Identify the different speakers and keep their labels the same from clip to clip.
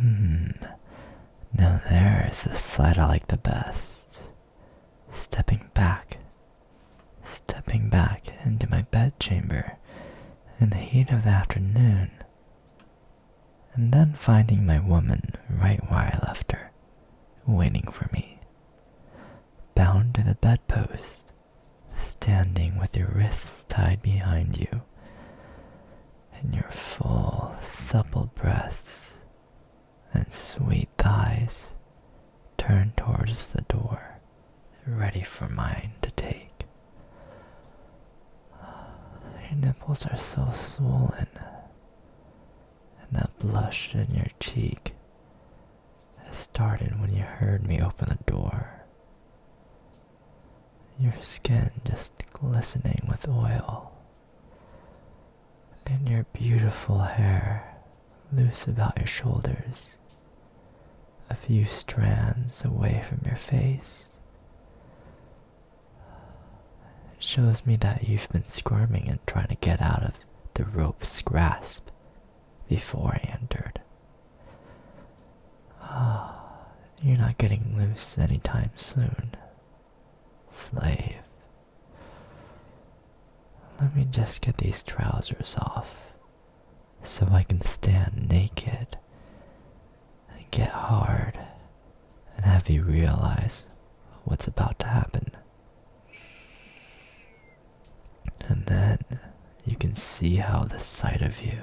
Speaker 1: Now there is the side I like the best. Stepping back into my bedchamber in the heat of the afternoon, and then finding my woman right where I left her, waiting for me, bound to the bedpost, standing with your wrists tied behind you, and your full, supple breasts and sweet thighs turned towards the door, ready for mine to take. Your nipples are so swollen, and that blush in your cheek has started when you heard me open the door. Your skin just glistening with oil, and your beautiful hair loose about your shoulders, a few strands away from your face. It shows me that you've been squirming and trying to get out of the rope's grasp before I entered. You're not getting loose anytime soon, slave. Let me just get these trousers off so I can stand naked and get hard and have you realize what's about to happen. And then you can see how the sight of you,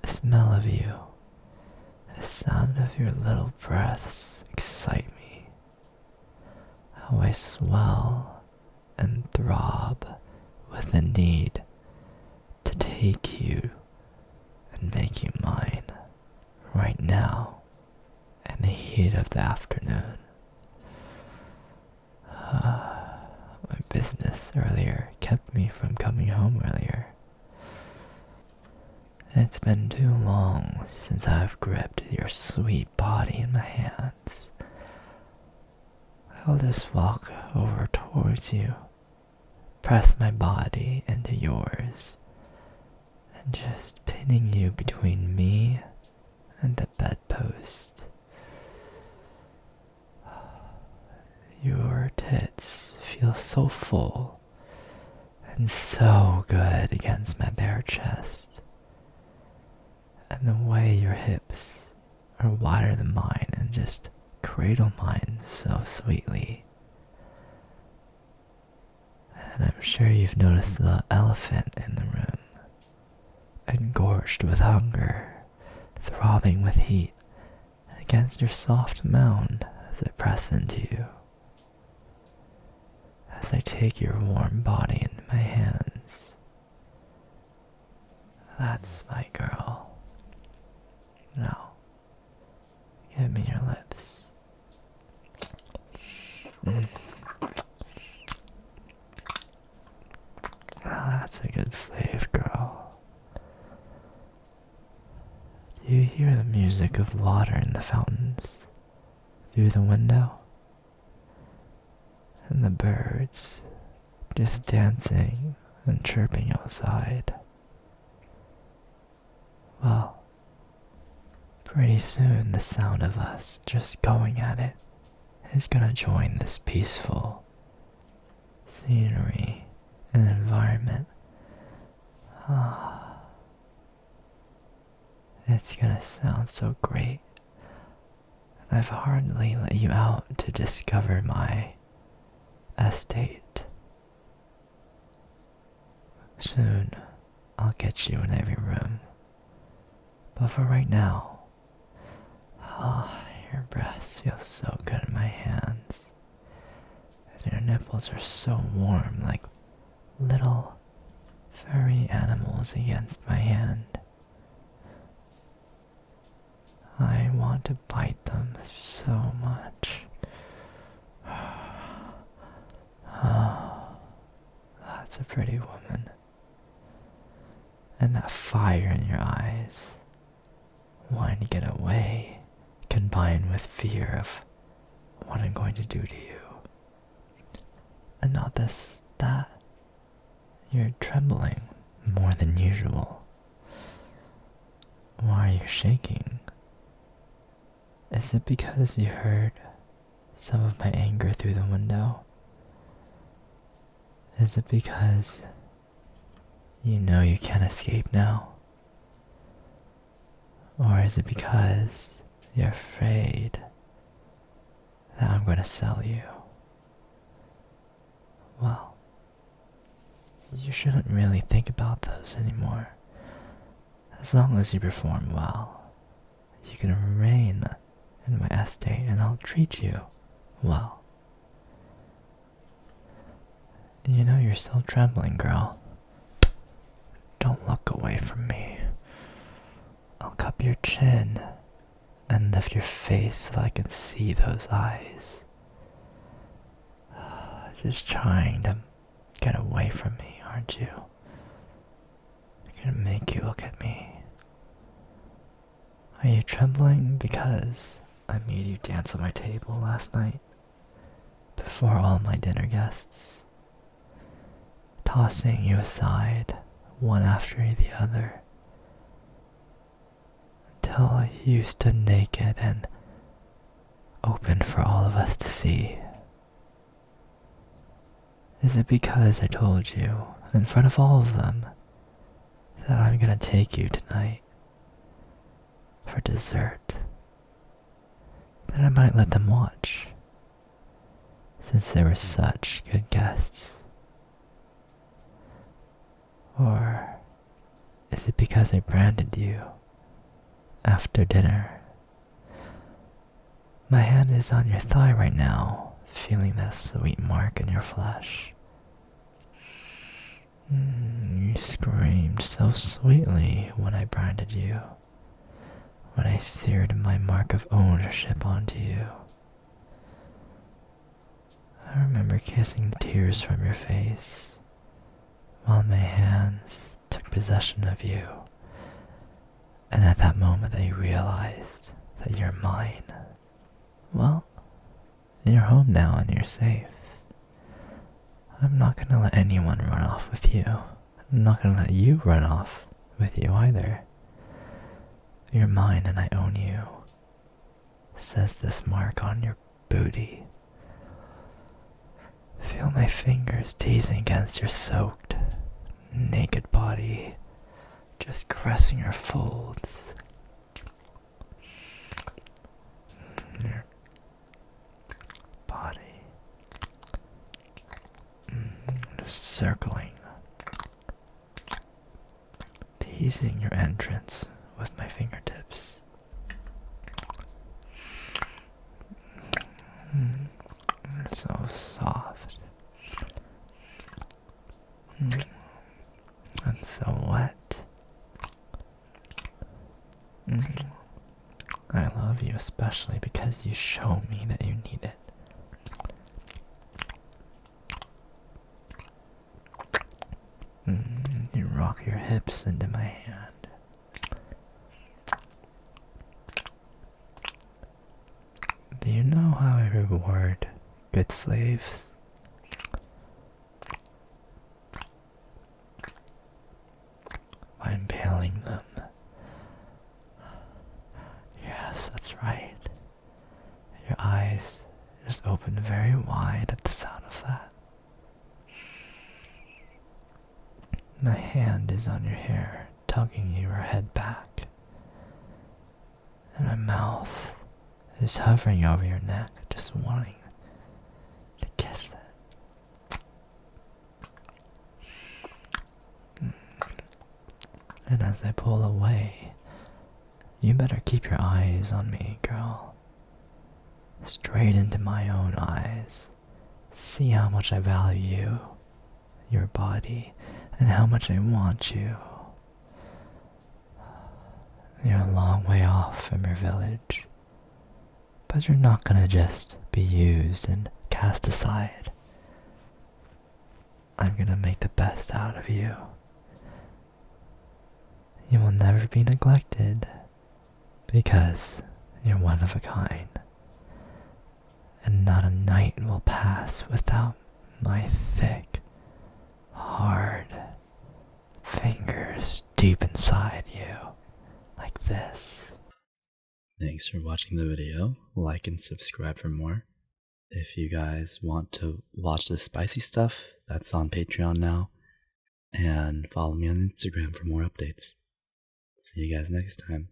Speaker 1: the smell of you, the sound of your little breaths excite me. How I swell and throb with the need to take you and make you mine right now in the heat of the afternoon. My business earlier kept me from coming home earlier. It's been too long since I've gripped your sweet body in my hands. I'll just walk over towards you, press my body into yours, and just pinning you between me and the bedpost. Your tits feel so full and so good against my bare chest, and the way your hips are wider than mine and just cradle mine so sweetly. And I'm sure you've noticed the elephant in the room, engorged with hunger, throbbing with heat against your soft mound as I press into you. As I take your warm body into my hands. That's my girl. Now, give me your lips. That's a good slave, girl. Do you hear the music of water in the fountains through the window? And the birds just dancing and chirping outside. Well, pretty soon the sound of us just going at it is gonna join this peaceful scenery and environment. It's gonna sound so great. And I've hardly let you out to discover my estate. Soon, I'll get you in every room. But for right now, your breasts feel so good in my hands. And your nipples are so warm, like little furry animals against my hand. I want to bite them so much. Oh, that's a pretty woman. And that fire in your eyes, wanting to get away, combined with fear of what I'm going to do to you. And not this, that. You're trembling more than usual. Why are you shaking? Is it because you heard some of my anger through the window? Is it because you know you can't escape now? Or is it because you're afraid that I'm going to sell you? Well, you shouldn't really think about those anymore. As long as you perform well, you can remain in my estate and I'll treat you well. You know you're still trembling, girl. Don't look away from me. I'll cup your chin and lift your face so I can see those eyes. Just trying to get away from me, aren't you? I'm gonna make you look at me. Are you trembling because I made you dance on my table last night? Before all my dinner guests? Tossing you aside, one after the other, until you stood naked and open for all of us to see. Is it because I told you, in front of all of them, that I'm gonna take you tonight for dessert, that I might let them watch, since they were such good guests? Or is it because I branded you after dinner? My hand is on your thigh right now, feeling that sweet mark in your flesh. You screamed so sweetly when I branded you, when I seared my mark of ownership onto you. I remember kissing the tears from your face, while my hands took possession of you, and at that moment I realized that you're mine. Well, you're home now and you're safe. I'm not gonna let anyone run off with you. I'm not gonna let you run off with you either. You're mine and I own you, says this mark on your booty. Feel my fingers teasing against your soaked, naked body, just caressing your folds. Your body. Just circling, teasing your entrance with my fingertips. It's so soft and so wet. I love you especially because you show me that you need it. You rock your hips into my hand. Do you know how I reward good slaves? By impaling them. Yes, that's right. Your eyes just opened very wide at the sound of that. My hand is on your hair, tugging your head back. And my mouth is hovering over your neck, just wanting to kiss it. And as I pull away, you better keep your eyes on me, girl. Straight into my own eyes. See how much I value you, your body, and how much I want you. You're a long way off from your village, but you're not gonna just be used and cast aside. I'm gonna make the best out of you. You will never be neglected, because you're one of a kind, and not a night will pass without my thick, hard fingers deep inside you, like this. Thanks for watching the video. Like and subscribe for more. If you guys want to watch the spicy stuff, that's on Patreon now. And follow me on Instagram for more updates. See you guys next time.